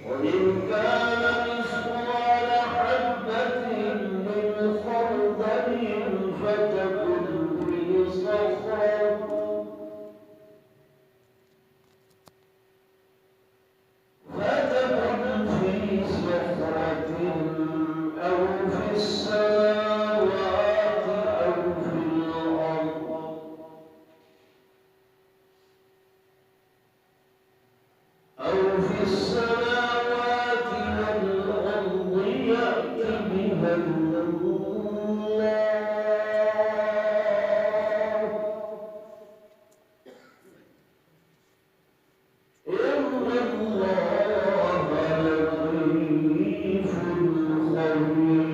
وإن كان مثقال حبة من خردل فتكن في صخرة أو في السماوات أو في الأرض والأرض يأت بها الله إن الله لطيف خبير.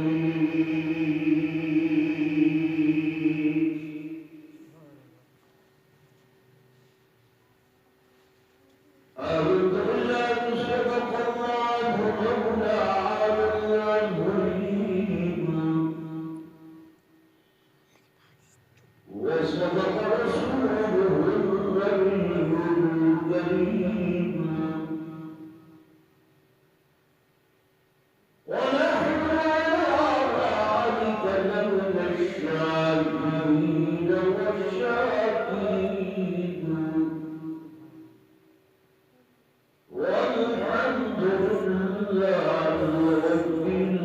أعوذ بالله صدق الله مولانا العظيم وصدق رسوله النبي الكريم ونحن على ذلك لمن الشاهدين والشاكرين والحمد لله رب العالمين.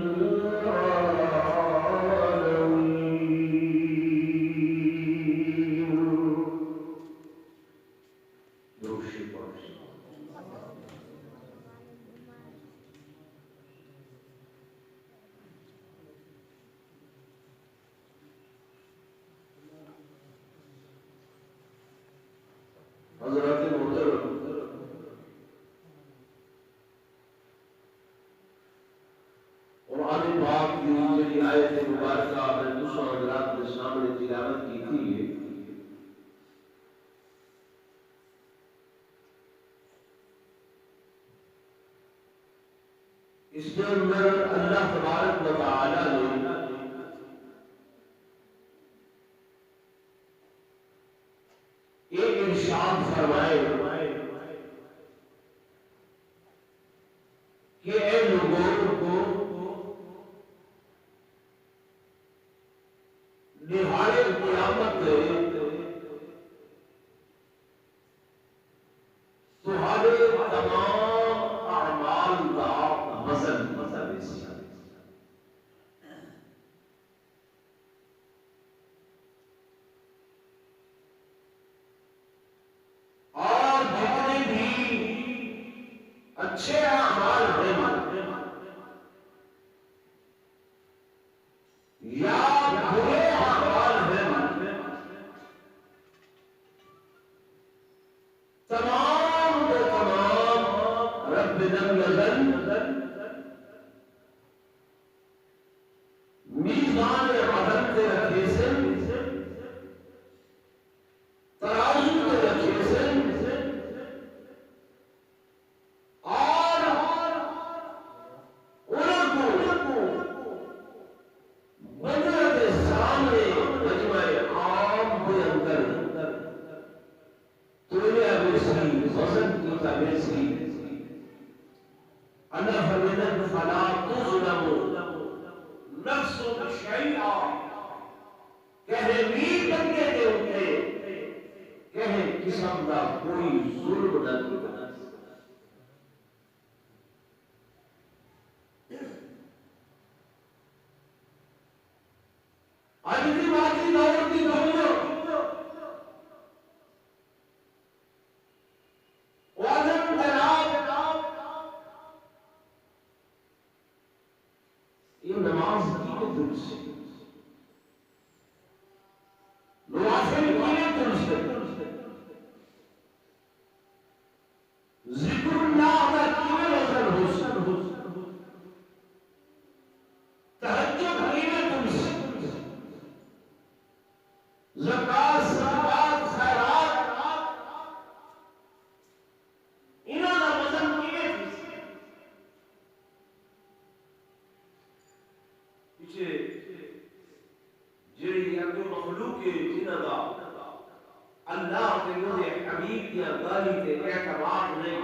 حضرات محترم، قرآن پاک کی چلی آیت مبارکہ میں دوسرا حضرات کے سامنے تلاوت کی تھی. اس کے اندر اللہ تبارک و تعالی نے ایک ارشاد فرمائے کہ اے لوگوں کو نہاڑ قیامت تمہارے تمام اعمال کا وزن اور جتنے بھی اچھے اعمال ہیں یا برے اعمال ہیں، تمام کے تمام رب العزت میزان عدل کے رکھے سے، ترازو کے رکھے سے، اور ان کو بدر کے سامنے مجمع عام کے اندر تولیہ بیسی وزن کی تابیسی اللہ فرمائے فلا تظلم نفس شیئا، کہے میر بنگے کے اٹھے کہے قسم دا کوئی ظلم نہ کرنا. آج بھی باقی دور کی دنیا وعدم جناب یہ نماز کی درست ہے، نوافل کی درست ہے، ذکر اللہ کا کیویں نظر ہو تہجد کیویں درست ہے، زکات صدقات خیرات انہاں دا وزن کیویں پیچھے جڑی اگے مخلوق ہے جنہاں دا اللہ کے حبیب کی گالی تے اعتماد نہیں،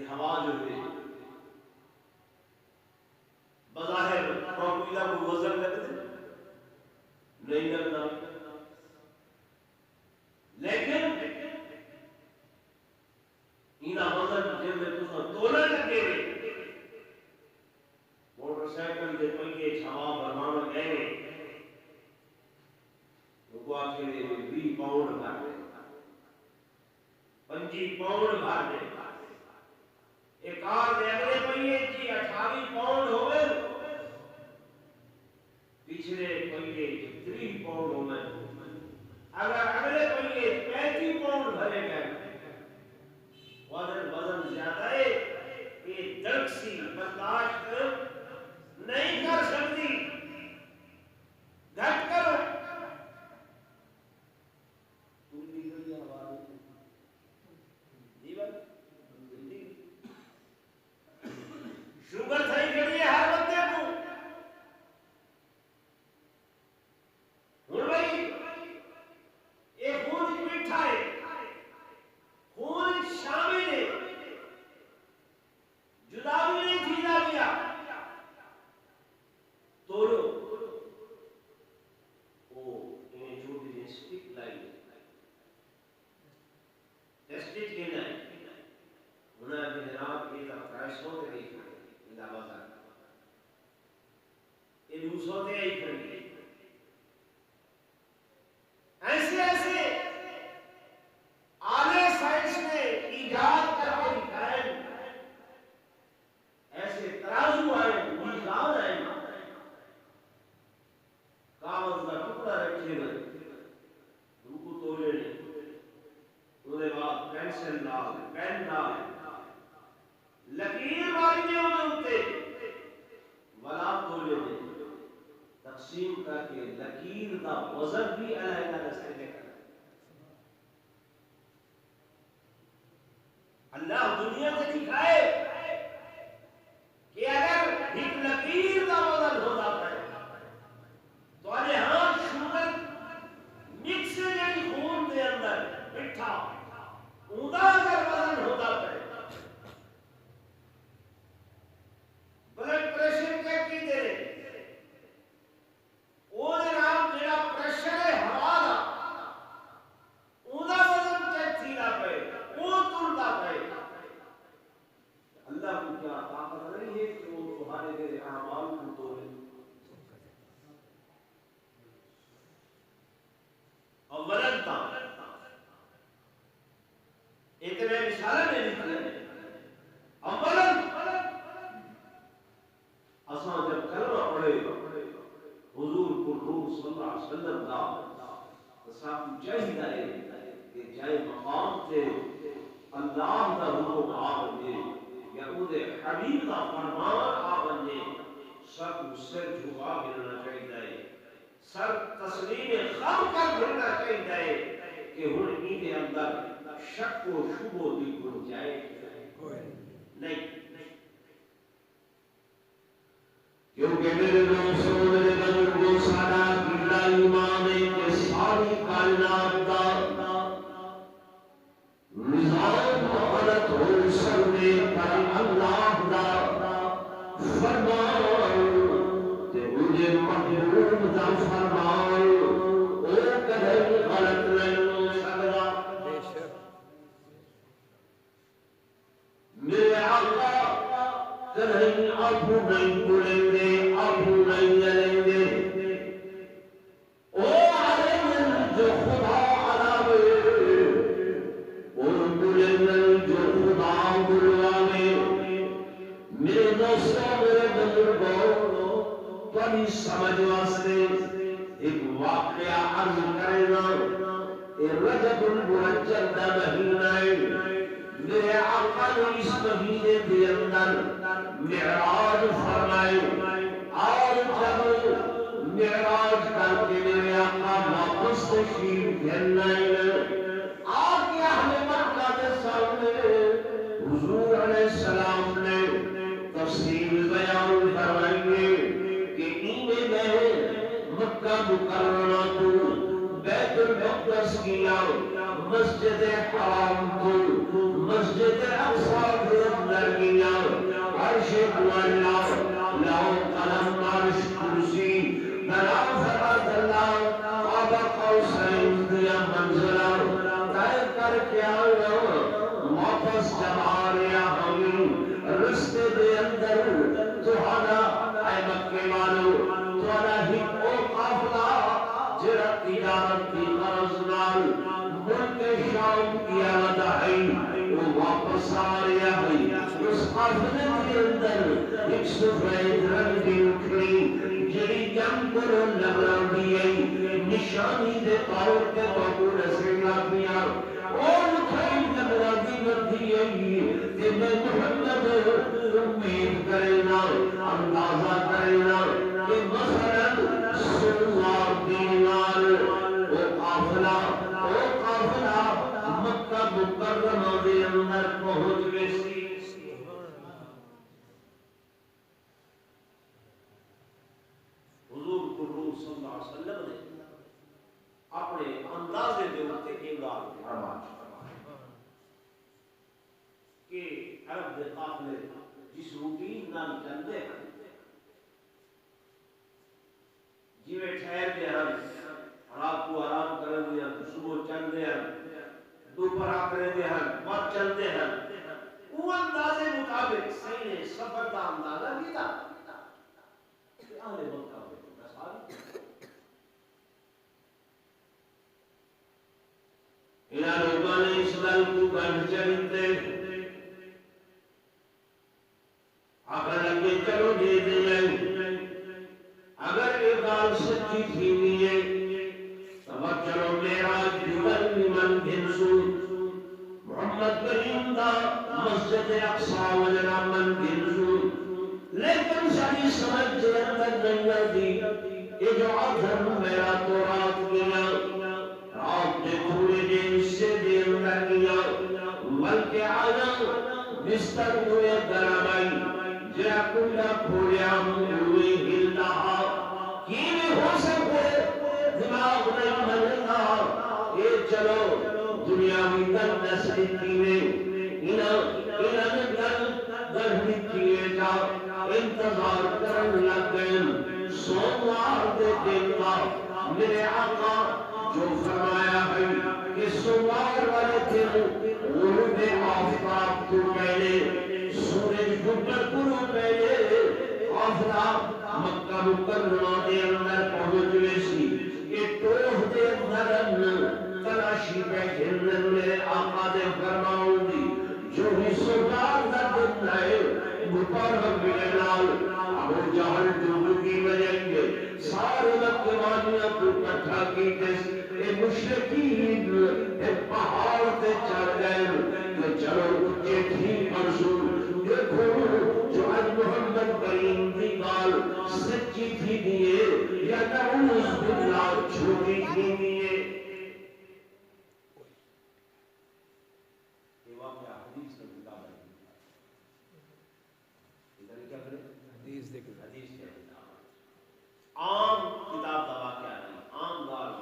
کہ ہوا جو ہے بظاہر پروپیلا کو وزن لگتے نہیں لگتا، لیکن اینا وزن جن میں تسا تولن لگے موٹر سائیکل کے پنگے چھوا برمان گئے وہ آخر 20 پاؤنڈ بھر دے 25 پاؤنڈ بھر دے ایک کار دے اگلے پہیے جی 28 پاؤنڈ ہوئے پچھلے پہیے 30 پاؤنڈ ہوئے اگر اگلے پہیے 35 پاؤنڈ بھرے گئے وزن زیادہ ہے یہ درکسی برداشت نہیں کر سکتی گھٹ کرو شوگر صحیح کریے ہر بندے کو ہوں بھائی یہ خون میٹھا ہے خون شامل ہے جدا بھی نہیں تھیلا گیا توڑو وہ انہیں چھوٹی سی سٹک لائی ٹیسٹڈ کہنا ہے انہیں ابھی جناب یہ پرائس ہوتے نہیں کھڑے اللہ بازار یہ لوس ہوتے ہی کھڑے ایسے ایسے آلے سائنس نے ایجاد کر کے دکھائے ایسے ترازو آئے میزان آئے کاغذ کا ٹکڑا رکھے گئے ان کو تولے نے انہیں بعد پینسل ڈال پین ڈال لکیر ماری نے انہیں اٹھتے ولا تولے نے تقسیم کر کے لکیر کا وزن بھی علیحدہ رستے میں کرنا اللہ دنیا سے دکھائے کہ اگر ایک لکیر کا وزن ہو جاتا ہے تو آج ہاں شوگر مکس جڑی خون دے اندر مٹھا اوندا اگر وزن ہو جاتا ہے بلڈ پریشر چیک کی دے وہ جناب جڑا پریشر ہے ہوا دا اوندا وزن چیک تھی نہ پے وہ تلدا پے اللہ کو کیا طاقت نہیں ہے کہ وہ تمہارے میرے اعمال کو توڑے اولن تا اتنے مثالیں میں نکلے اولن اساں جب کلمہ پڑھے حضور پر روح صلی اللہ علیہ وسلم کا تو صاحب چاہیے کہ جائے مقام سے اللہ کا روح آب دے یا اودے حبیب کا فرمان آب دے سب سر جھکا گرنا چاہیے سر تسلیم خم کر گرنا چاہیے کہ ہن ان اندر شک و شبہ دی گنجائش نہیں کیونکہ میرے دوستوں میرے بزرگوں سارا قبلہ ایمان ہے کہ ساری کائنات کا نظام غلط ہو سکتے پر اللہ دا فرمان تے مجھے محبوب دا فرمان او کدھے غلط نہیں ہو سکتا میرے آقا کدھے ابو نہیں بولیں گے ابو نہیں جلیں گے او عالم جو خدا علاوے او بولیں گے جو خدا بلواوے میرے دوستوں میرے بزرگوں تمہیں سمجھ واسطے ایک واقعہ عرض کرنا رجب المرجب دا مہینہ ہے میرے آقا نے اس مہینے کے اندر معراج فرمائے اور جب معراج کر کے میرے آقا واپس تشریف لائے آگے اہل مکہ کے سامنے حضور علیہ السلام نے تفصیل بیان فرمائے کہ انہیں میں مکہ مکرمہ کو بیت المقدس کیا مسجد حرام کو مسجد اقصی کو لگیا عرش اللہ لو قلم عرش کرسی بنا فرات اللہ آبا قوسین دیا منزلہ طے کر کے آیا واپس جب آ رہا ہم رستے دے اندر تہانا اے مکے والو تہانا ہی او قافلہ جرا تجارت کی غرض نال ملک شام کی آدھائی وہ واپس آ رہا ہے اس قافلے کے اندر ایک سفید رنگ کی اکھڑی جڑی جنگ کرو لگران دیئے نشانی دے طور کے بابو رسول اللہ اور اکھڑی لگران دیئے کہ میں محمد امید کرینا اندازہ کرینا کہ مثلا سنوار دینار وہ قافلہ مکہ مکرمہ دے اندر پہنچ گئے سی حضور قرون صلی اللہ علیہ وسلم نے اپنے اندازے دے ہوتے اعلان فرمایا کہ عرب دے قافلے جس روٹین نال چلتے ہیں جیویں ٹھہر کے رات کو آرام کریں دے ہیں صبح چلتے ہیں دوپہر کریں دے ہیں وقت چلتے ہیں وہ اندازے مطابق صحیح نے سفر کا اندازہ کیا کہ اہل مکہ انہاں لوگوں نے اسلام کو گھر چلتے اگر لگے چلو دے دیں اگر یہ گال سچی تھی نہیں ہے تو چلو میرا جبل من گھنسو محمد کریم دا مسجد اقصی وجنا من گھنسو لیکن ساری سمجھ جے اندر نہیں آتی یہ جو عظم میرا تو رات گیا رات دے تھوڑے دے حصے دے اندر گیا بلکہ آیا بستر ہوئے درمائی جرا کنڈا کھولیا ہوئے ہل رہا کیویں ہو سکے دماغ نہیں ملتا یہ چلو دنیاوی تن نسل کیویں انہاں نے گل کیے جا انتظار کرن لگ گئے سوموار دے دن کا میرے آقا جو فرمایا ہے کہ سوموار والے دن غروب آفتاب تو پہلے سورج ڈوبنے کو پہلے قافلہ مکہ مکرمہ دے اندر پہنچ گئے سی کہ ٹوہ دے اندر تلاشی بیٹھے میرے آقا دے فرماؤں دی جو ہی سوموار دا دن ہے مطابق بلال ابو جہل ڈوبکی بجائیں گے سارے مکہ والیاں کو کٹھا کیتے اے مشرکین اے پہاڑ تے چڑھ گئے کہ چلو اچھے تھی منصور دیکھو جو آج محمد کریم دی گال سچی تھی دیئے یا نعوذ باللہ چھوٹی تھی دیئے یہ واقعہ حدیث کا کتاب ہے ادھر کیا کرے حدیث دیکھیں حدیث کیا کتاب عام کتاب کا واقعہ نہیں عام گال ہے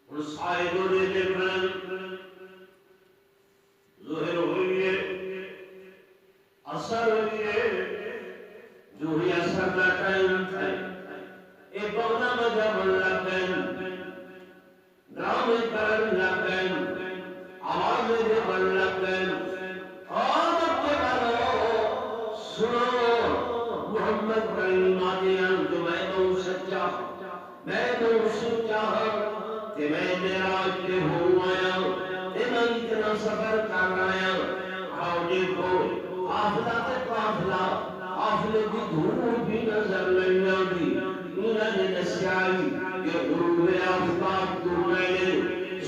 اور صاحبوں نے جبران ظہر ہوئی ہے اثر ہوئی ہے جو ہی اثر کا ٹائم تھا ایک بغنا مجھا بن لگ گئے ڈرامے کرن لگ گئے آوازیں دے بن لگ گئے آمد کے بارو سنو محمد کریم آدیان جو میں تو سچا کہ میں معراج کے ہو آیا کہ میں اتنا سفر کر رہا آؤ دیکھو قافلہ تے قافلہ قافلے کی دھول بھی نظر نہیں آتی انہوں نے دسیائی کہ غروب آفتاب تو پہلے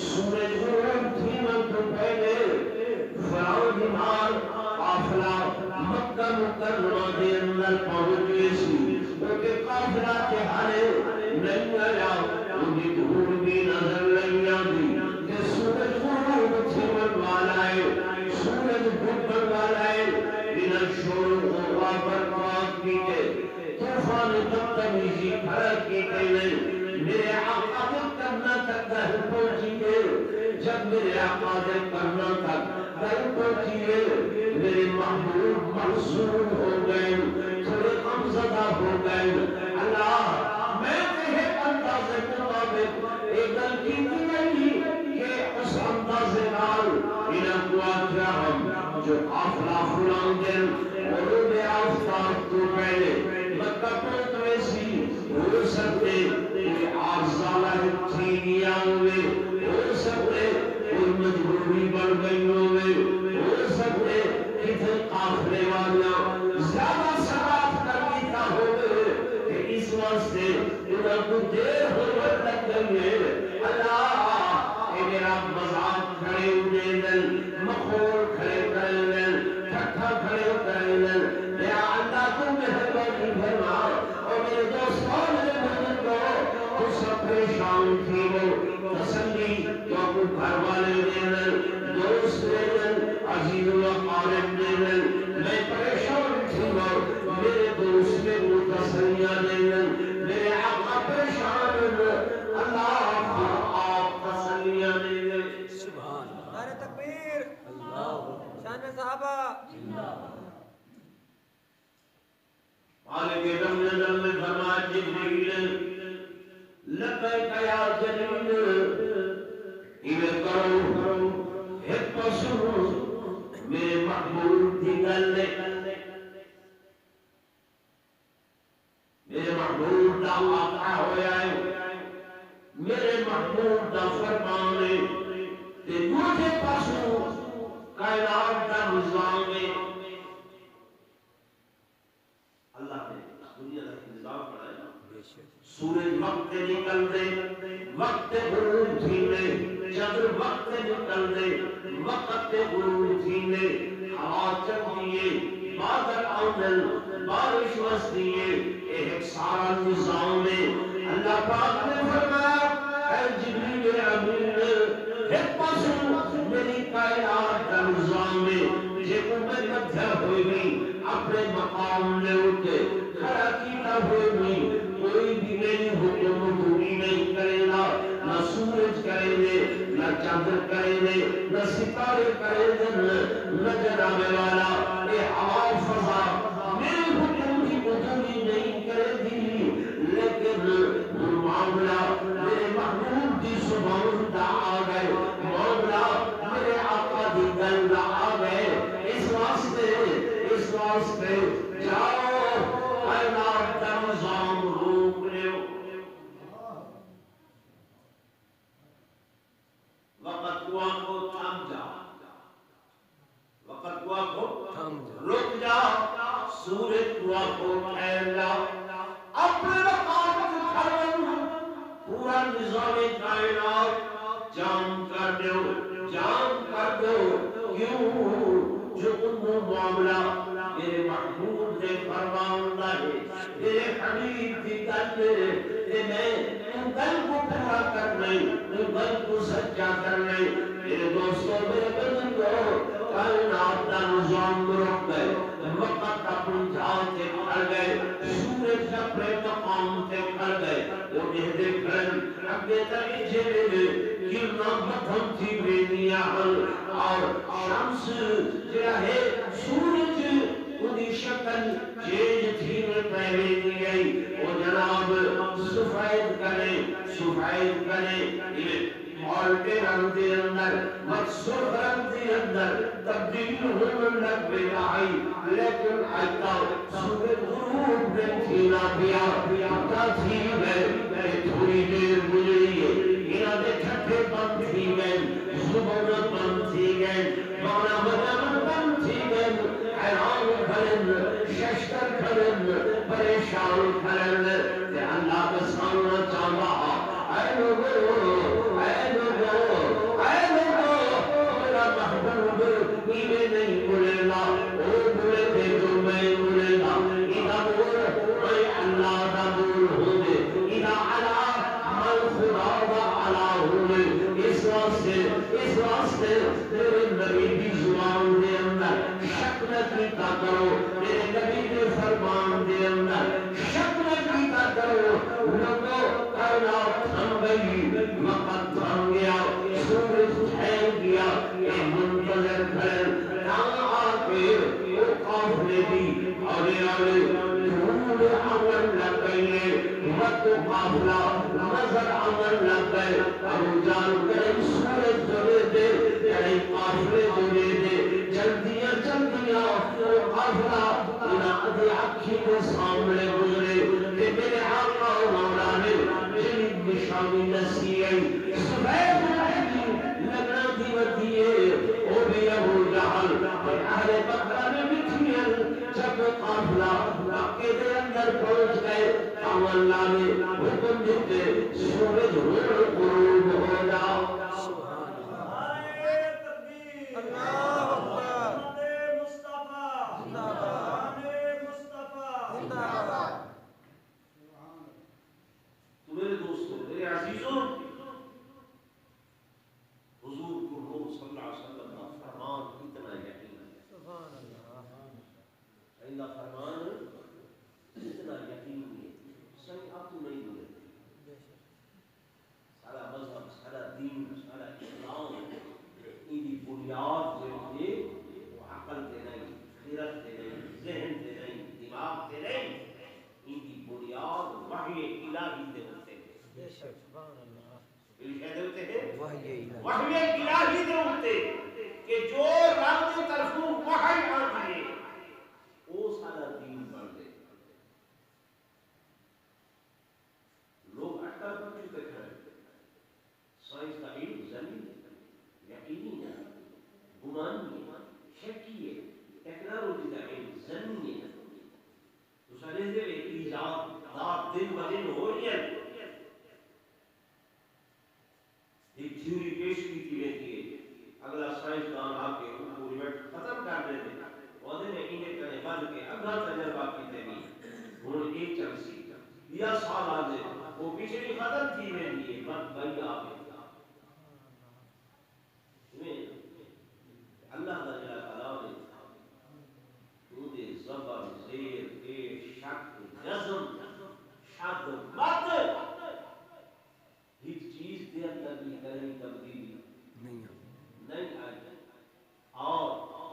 سورج غروب تھی من تو پہلے فراؤ دمار قافلہ مکہ مکرمہ دے اندر پہنچ گئے سی کیونکہ قافلہ کے حالے نہیں آیا انہیں دھول بھی نظر نہیں آتی کہ سورج غروب تھی من والا ہے سورج ڈوبن والا ہے بنا شور و برباد کیجئے طوفان بدتمیزی پھڑک کی گئی نہیں میرے آقا کو کرنا تک دہر پہنچی گئے جب میرے آقا نے کرنا تک در کو کیے میرے محبوب محصول ہو گئے تھوڑے غمزدہ ہو گئے اللہ میں تیرے اندازے مطابق ایک گل کی نہیں کہ اس اندازے نال انہاں کو آکھیا ہم جو قافلہ فلان دن غروب آفتاب تو پہلے مکہ پہنچے سی ہو سکتے کہ آرزالہ تھی گیا ہوئے ہو سکتے کوئی مجبوری بڑھ گئی ہوئے ہو سکتے کہ قافلے والیاں زیادہ سراف کر دیتا ہوئے کہ اس واسطے انہاں کو دیر ہوئے لگ گئی ہے اللہ اے میرا مذاق کھڑے ہوئے دل مخور کھڑے کرے دل ٹھٹھا کھڑے کرے دل یا اللہ تو مہربانی فرما اور میرے دوستوں میرے بھائیوں کو تو سب پریشان تھی وہ تسلی تو اپنے گھر والے دے دل دوست دے دل عزیز و قارب دے دل میں پریشان تھی وہ میرے دوست میں وہ تسلیاں دے دل میرے آقا پریشان اللہ آپ تسلیاں دے دل سبحان اللہ نعرہ تکبیر اللہ شان صحابہ مالک رمضان میں فرمایا جبریل لبیک یا جلیل ایویں کرو ایک پسو میرے محبوب کی گل میرے محبوب دا آقا ہویا ہے میرے محبوب دا فرمان ہے تے دوسرے پاسوں کائنات دا نظام ہے اللہ نے دنیا کا نظام بنایا سورج وقت نکل دے وقت غروب تھینے چندر وقت نکل دے وقت غروب تھینے ہوا چل دیے بادل آمدن بارش وسطیے ایک سارا نظام ہے اللہ پاک نے فرمایا اے جبریل امین ایک پاسوں میری کائنات کا نظام ہے جے کو میں مدھر ہوئی بھی اپنے مقام میں اٹھے کھڑا کیتا ہوئی بھی کوئی بھی میری حکم پوری نہیں کرے گا نہ سورج کرے گے نہ چاندر کرے گے نہ ستارے کرے گے نہ جناب والا یہ ہوا فضا میرے حکم کی پوری نہیں کرے گی لیکن معاملہ میرے محبوب کی زبان دا آ گئے معاملہ میرے آقا دی گل دا آ گئے اس واسطے جاؤ کائنات کا نظام روک لیو وقت کو آنکھو تھام جا وقت کو آنکھو رک جا سورج کو آنکھو پھیل جا اپنے وقت کھڑے پورا نظام کائنات جام کر دو کیوں جو انہوں معاملہ میرے محبوب نے فرماؤں ہے میرے حبیب کی گل کہ میں ان گل کو پورا کرنے ان گل کو سچا کرنے میرے دوستوں میرے بزرگوں کائنات کا نظام رک گئے وقت اپنی جان سے کھڑ گئے سورج اپنے مقام سے کھڑ گئے وہ نہدے کھڑن اگے تک جھیلے میں گرنا مدھم تھی بینیا اور شمس جڑا ہے سورج انہی شکل چینج تھی میں پہلے نہیں گئی وہ جناب سفید کرے مال کے رنگ دے اندر مقصود رنگ دے اندر تبدیل ہونے لگ گیا ہے لیکن آئیتا سورج غروب نے تھینا پیا تا تھی گئے تھوڑی دیر گزری ہے انہاں دے چھٹے بند تھی گئے زبان بند تھی گئے مولا مدن بند تھی گئے حیران کھڑن ششتر کھڑن پریشان کھڑن کہ اللہ کا سامنا چاہا اے لوگو میرا محبوب ایویں نہیں بولے گا وہ بولے تھے جو میں بولے گا اذا بول میں اللہ کا بول ہوں گے اذا علا من خدا دا علا ہوں گے اس واسطے میرے نبی کی زبان دے اندر شک نہ کیتا کرو میرے نبی کے فرمان دے اندر شک نہ کیتا کرو لوگوں کائنات تھم گئی وقت تھم گیا سورج اکھی کے سامنے گزرے کہ میرے آقا و مولا نے جنید نشانی نسی ہے سبیب لگنا دی ودیے او بھی ابو جہل اور اہل مکہ نے مٹھیاں جب قافلہ مکے دے اندر پہنچ گئے تو اللہ نے حکم دیتے سورج غروب ہو جاؤ میرے دوستوں میرے عزیزوں حضور کو صلی اللہ علیہ وسلم کا فرمان اتنا یقین ہے سبحان اللہ فرمان اتنا یقین ہے صحیح آپ کو نہیں بولے سارا مذہب سارا دین سارا اسلام ان کی بنیاد جو ہے وہ عقل سے نہیں خیرت سے نہیں ذہن سے نہیں دماغ سے نہیں ان کی بنیاد وحی الہی سے ہوتے ہیں وحی الہی سے ہوتے کہ جو رب کی طرفوں وحی آتی ہے وہ سارا دین بن گئے لوگ اٹکل پر چکے کھڑے سائنس کا علم زمین یقینی ہے گمانی ہے شکی ہے ٹیکنالوجی کا علم زمین ہے تو سارے دے ایجاد رات دن بدن ہو رہی ہے ایک تھیوری پیش کی تھی رہتی ہے اگلا سائنسدان آ کے ان کو ریورٹ ختم کر دیتے وعدے میں انہیں کرنے بند کے اگلا تجربہ کی تیمی انہوں نے ایک چلسی یا سال آدھے وہ پچھلی ختم تھی رہی ہے بند بھائی آگے اللہ تعالیٰ نے دودھ زبر زیر پیش شک جزم شد مت ایک چیز دے اندر بھی کریں تبدیلی نہیں آئی اور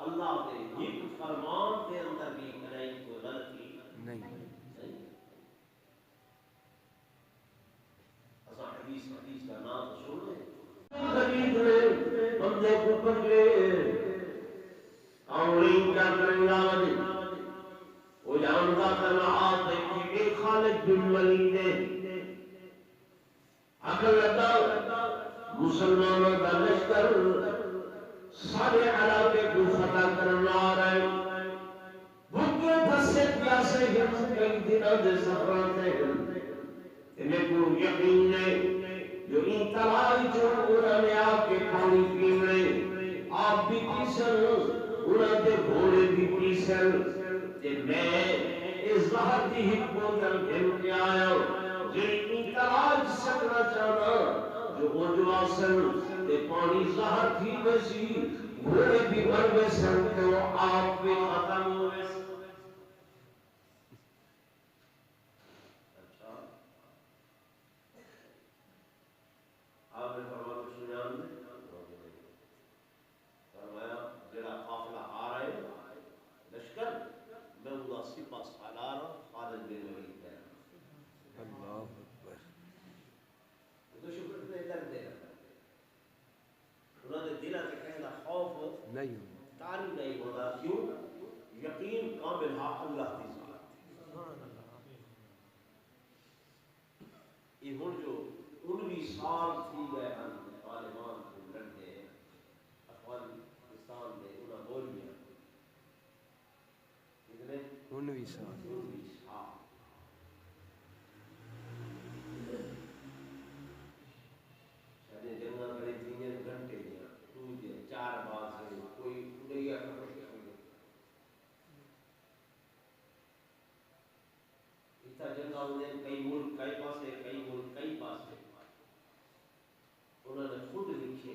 اللہ کے ایک فرمان کے اندر بھی کریں کوئی غلطی نہیں ایسا حدیث کا نام سن لیں ہم نے کو پکڑے آؤں کر رہا وہ جانتا تنہا دیکھی ایک خالد بن ولید عقل لگا مسلمانوں کا لشکر سارے علاقے کو فتح کرنا آ رہے بھوکے پھنسے پیاسے کئی دنوں دے سفراتے انہیں کو یقین ہے جو ان تلائی جو انہوں نے آپ کے پانی پینے آپ بھی پیسل انہوں نے گھوڑے بھی پیسل کہ میں اس ظہر کی حکمتن کھل کے آیا جن ان تلائی سکنا چاہنا جو اجواسل کہ پانی ظہر تھی ویسی گھوڑے بھی مر ویسل کہ وہ آپ بھی ختم ہو ویسل آپ نے فرمایا سنیان میں فرمایا جڑا قافلہ آ رہے لشکر میں اللہ سپاہ سالار خالد بن ولید ہے اللہ اکبر تو شکر نے کر دے انہوں نے دل سے کہنا خوف نہیں تاری نہیں ہوتا کیوں یقین کامل ہے اللہ کی ذات یہ ہن جو 19 سال تھی گئے ہم طالبان کو لڑتے ہیں افغانستان میں انہوں بولیا کتنے 19 سال شاید جنگا کرے 3 گھنٹے دیا 4 بعد سے کوئی اڑیا اتنا جنگا انہیں کئی ملک کئی پاسے کئی ملک کئی پاسے انہوں نے خود لکھے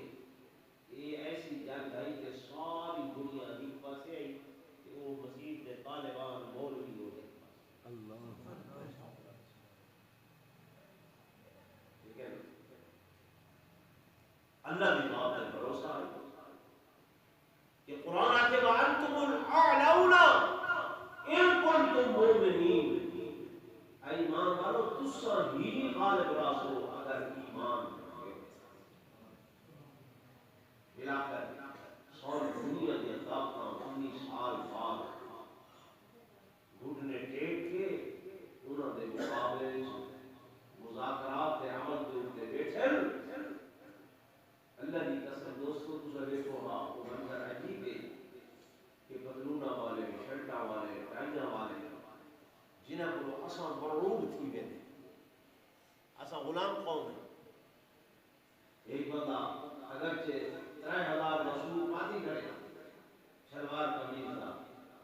یہ ایسی جنگ آئی کہ ساری دنیا ایک پاسے آئی کہ وہ مسیح کے طالبان مولوی ہو گئے اللہ ٹھیک ہے اللہ کی بات پر بھروسہ ہے کہ قرآن آتے وَأَنْتُمُ الْأَعْلَوْنَ إِن كُنتُم مُؤْمِنِينَ ایمان والو تسا ہی غالب راسو اگر ایمان ملا کر ساری دنیا کے طاقتاں 19 سال بعد گھٹنے ٹیک دی قسم دوستو تسا دیکھو ہاں وہ منظر عجیب ہے کہ پتلونا والے شرٹا والے ٹائیاں والے جنہاں کو اساں مرعوب تھی ویندے اساں غلام قوم ہیں. ایک بندہ اگرچہ 3000 رسول پاتی کرے شلوار قمیض دا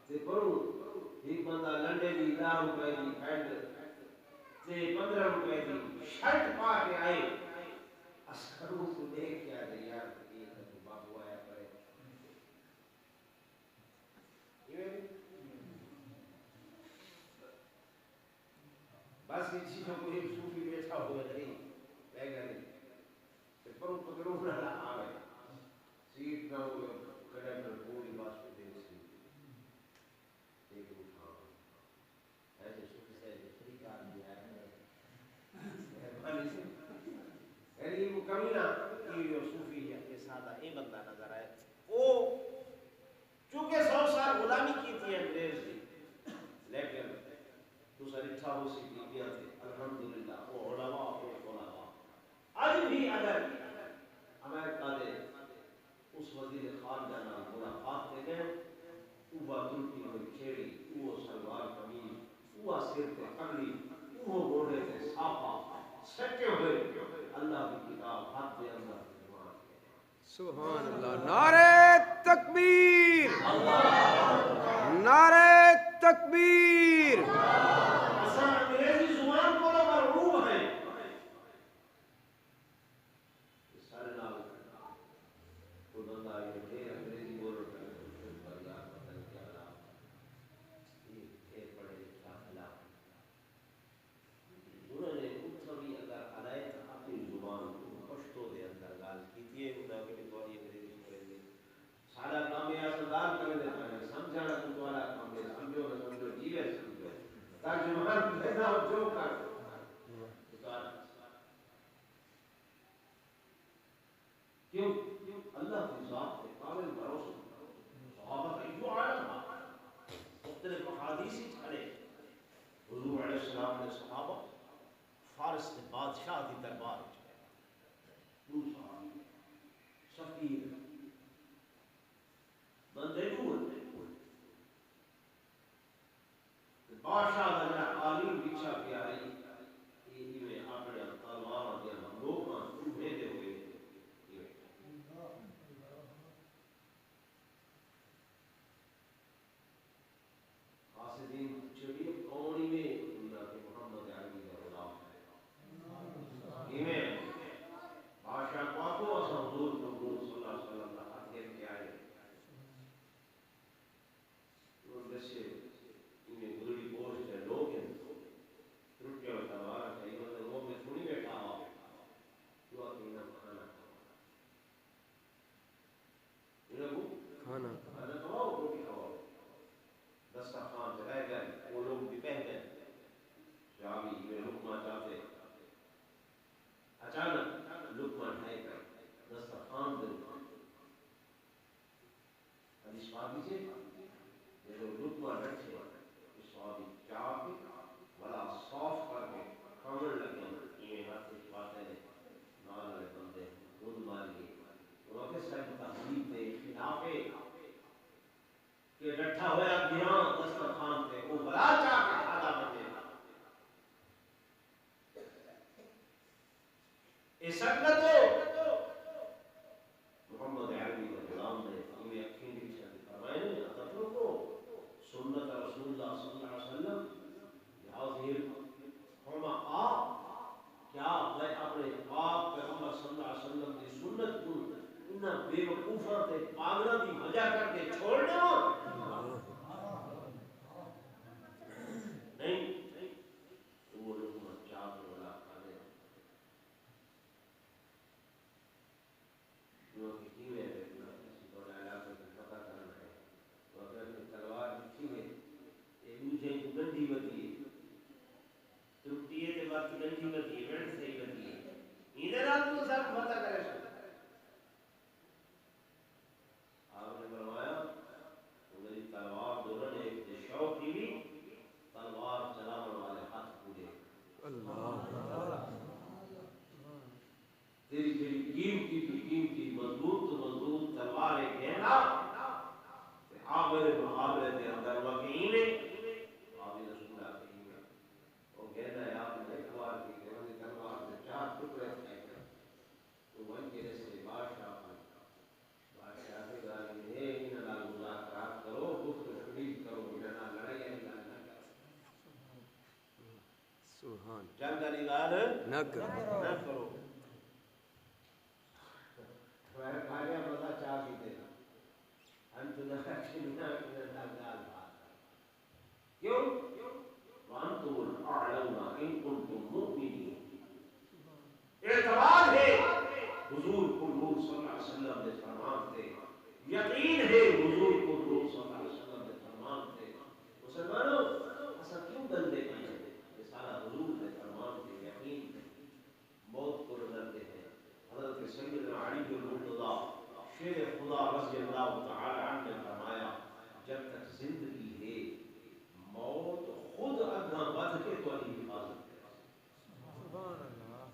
تے پڑھو ایک بندہ لنڈے دی 10 روپے دی پینٹ تے 15 روپے دی شرٹ پا کے آئے اسکرو کو دیکھ کے آئے یار یہ تو بابو آیا پڑے بس یہ چیزوں کو ایک صوفی بیٹھا ہوئے نہیں لے گئے پر پکڑوں نہ آوے سیٹ نہ ہوئے کڑے پر پوری باس پہ دے سی ایک اٹھا ایسے صوفی سے فریق آدمی آئے مہربانی سے یعنی وہ کمینہ یہ صوفی ہے یہ سادہ یہ بندہ نظر آئے وہ چونکہ 100 سال غلامی کی تھی انگریز دی لیکن تو سر اٹھا ہو سی بیبیاں تھے الحمدللہ وہ علماء آج بھی اگر امریکہ دے اس وزیر خارجہ نال ملاقات تے گئے اوہ ترکی ہوئی کھیڑی اوہ سلوار قمیض اوہ سر تے پگڑی اوہ گھوڑے تے صافہ سٹے ہوئے اللہ کی کتاب ہاتھ دے اندر سبحان اللہ. نعرہ تکبیر, نعرہ تکبیر. اساں انگریزی زبان کو مرعوب ہیں سارے نال تو بندہ یہ انگریزی بول رہا ہے پر یار پتہ نہیں کیا حالات یہ پڑھے لکھا حالات انہوں نے بھی اگر علائے اپنی زبان کو پشتو دے اندر گال کیتی ہے انہوں نے تھوڑی انگریزی پڑھے گی سارا کام یہ اصدار کرے دیتا ہے سمجھانا تو تمہارا کام ہے سمجھو نہ سمجھو جیوے سمجھو ترجمان پیدا ہو جو کر کیوں اللہ کی ذات ہے قابل بھروسہ صحابہ کا جو عالم مختلف احادیث چھڑے حضور علیہ السلام نے صحابہ فارس کے بادشاہ کی دربار دوسرا سفیر بندے نور بادشاہ کا جڑا عالم بچھا کے آئی یہ میں اپنے تلوار دے لوکاں اوبے دے ہوئے قاصدین چڑی کونی میں اللہ کے محمد علی کا غلام ہے میں بادشاہ کو حضور صلی اللہ علیہ وسلم کا ہاتھ دے کے آئے اور جیسے انہیں گزری پوچھ ہے لوگ ہیں ترٹیا ہوئی تلوار چاہیے تو وہ میں تھوڑی بیٹھا ہوا جو اپنا کھانا کھانا کھواؤ روٹی کھواؤ دسترخوان پہ رہ گئے وہ لوگ بھی بہ گئے شامی میں لقمہ چاہتے اچانک لقمہ ڈھائی کر دسترخوان پہ حدیث پاک دیجیے جو لقمہ ڈھٹے اس وادی چاہ کے بڑا صاف کر کے کھانے لگے یہ ہاتھ اس باتیں نال والے بندے خود ماری وہ کے سب تحریف دے خلافے کہ ڈٹھا ہوا دھیان دسترخوان پہ وہ بلا چاہ کے کھانا بنے اس سکت ہو محمد عربی کا غلام نے انہیں اکھیں بھی فرمائے نے تطلو کو سنت رسول اللہ صلی اللہ علیہ وسلم حاضر فرما کیا میں اپنے آپ پیغمبر صلی اللہ علیہ وسلم کی سنت کو انہاں بے وقوفاں تے پاگلاں دی وجہ کر کے چھوڑ دوں نہیں وہ لوگ چاہ والا کھانے جو کہ کیویں ہے کسی کو علاقے کو پتہ کرنا ہے تو اگر تلوار لکھی ہے یہ دوسرے کو گندی بدی ہے ٹوٹی ہے تے بات گندی بدی ہے بڑھ صحیح بدی ہے ادھر آپ کو سب پتہ کرے آپ نے فرمایا نہ کرو نہ کرو میں کھایا مزہ چاہ پیتے ہم تو نہ کیوں وانتم الاعلون ان کنتم مؤمنین اعتبار ہے حضور کو صلی اللہ علیہ وسلم نے فرمان تھے یقین ہے حضور کو صلی اللہ علیہ وسلم نے فرمان تھے مسلمانوں ایسا کیوں بندے ہیں یہ سارا حضور نے فرمان تھے یقین ہے موت کو نظر دیتے ہیں حضرت سیدنا علی بن مرتضی شیر خدا رضی اللہ تعالی عنہ نے فرمایا جب تک زندگی ہے موت خود اگاں بڑھ کے تو حفاظت کرے سبحان اللہ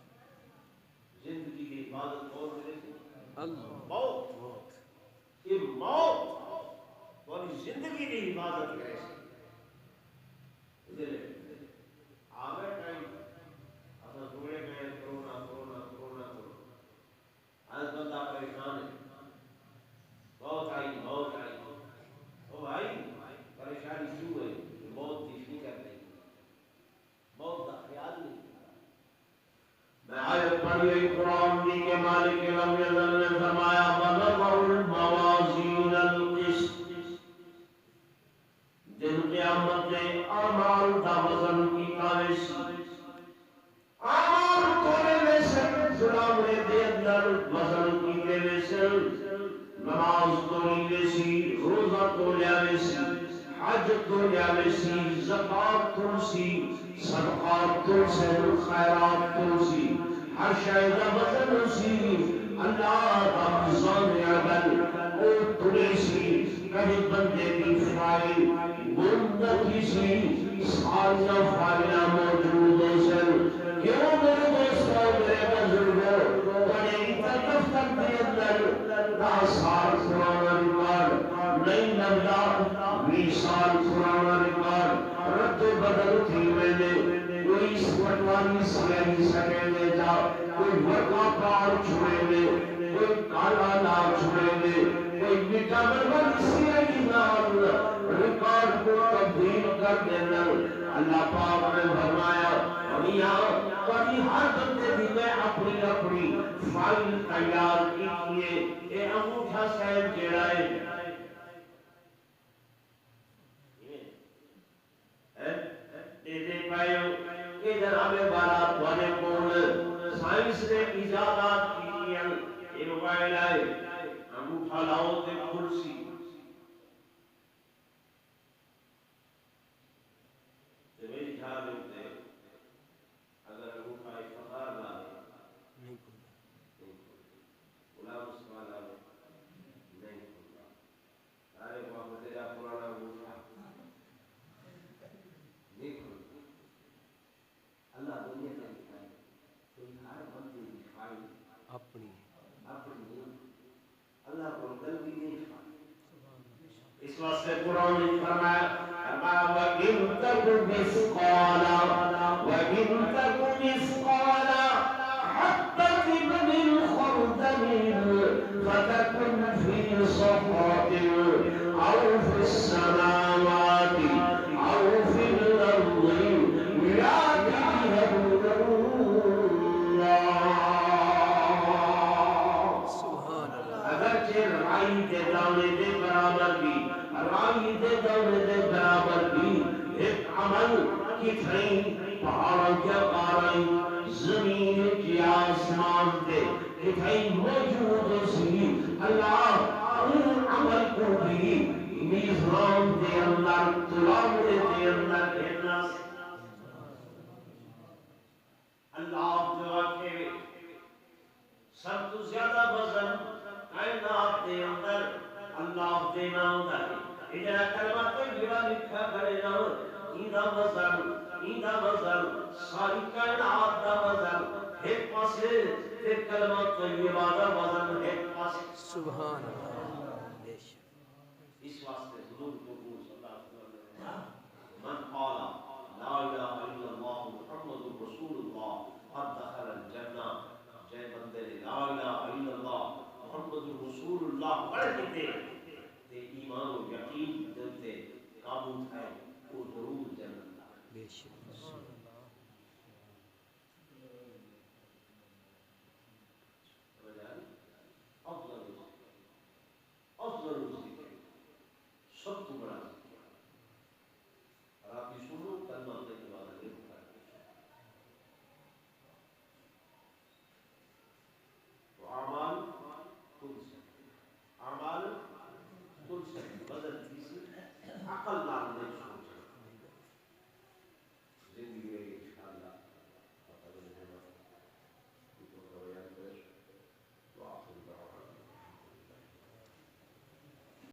زندگی کی حفاظت کون کرے گی اللہ موت یہ موت اور زندگی کی حفاظت کرے ادھر آگے ٹائم اپنا تھوڑے میں کرونا کرونا کرونا کرونا آج بندہ پریشان ہے بہت آئی او بھائی پریشانی کیوں ہے کہ موت کی فکر نہیں موت کا خیال نہیں میں آیت پڑھی قرآن دی کے مالک لم یزل نے فرمایا وَنَضَعُ الْمَوَازِينَ الْقِسْطَ دن قیامت میں اعمال کا وزن کی کاوش اعمال تولے میں سے جڑاوے دے اندر وزن کی دے میں سے نماز تولی میں سی روزہ تولیا میں سی حج تولیا میں سی زکاة تلسی صدقات تلسی خیرات تلسی ہر شاید وزن سی اللہ کا مزان عمل او تلیسی کہیں بندے کی فائل گندگی سی سالیاں فائلہ موجود سن کیوں میرے دوستوں میرے بزرگوں بڑے دفتر کے اندر 10 سال پرانا ریکارڈ نہیں لگتا 20 سال پرانا ریکارڈ رد و بدل تھی میں نے کوئی اس پٹوانی سیاہی سکے لے جا کوئی ورقہ پار چھوڑے لے کوئی کالا لا چھوڑے لے کوئی مٹا بربر سیاہی نام ریکارڈ کو تبدیل کر دینا اللہ پاک نے فرمایا میاں کبھی ہر بندے بھی میں اپنی اپنی فائل تیار کیے اے انگوٹھا سین جیڑا ہے دیتے پائے کہ جناب بارا توانے کون سائنس نے ایجادات کی یہ موبائل آئے انگوٹھا لاؤ تے کرسی تے میری خیال ہوتے اگر انگوٹھا افتخار لا نہیں غلام استعمال لا نہیں کھلا ارے محمد تیرا پرانا انگوٹھا نہیں کھلا اللہ دنیا کا دکھائے کوئی ہر بندے دکھائی اپنی اپنی اللہ کو قلبی نہیں کھائی اس واسطے قرآن نے فرمایا وَإِن تَكُ مِثْقَالَ حَبَّةٍ مِّنْ خَرْدَلٍ فَتَكُنْ فِي صَحِيفَةٍ أَوْ فِي السَّمَاوَاتِ أَوْ فِي الْأَرْضِ يَأْتِ بِهَا اللَّهُ سبحان اللہ اگرچہ رائی کے دانے دے برابر بھی رائی دے دانے دے برابر بھی ایک عمل کی تھیں پہاڑوں کے پاریں زمین کی آسمان دے کہ تھیں موجود سی اللہ ان عمل کو بھی میزان دے اندر تلامے دے اندر کہنا اللہ جواب کے سب تو زیادہ وزن کائنات دے اندر اللہ دے نام دا ہے یہ کلمہ طیبہ لکھا کرے نا ایندا وزن ساری کائنات دا وزن ایک پاسے تے کلمہ طیبہ دا وزن ایک پاسے سبحان اللہ بے شک اس واسطے حضور صلی اللہ علیہ وسلم نے من قال لا الہ الا اللہ محمد رسول اللہ قد دخل الجنہ جے بندے لا الہ الا اللہ محمد رسول اللہ پڑھ کے تے ایمان و یقین دل تے قابو ہے وہ ضرور جنت بے شک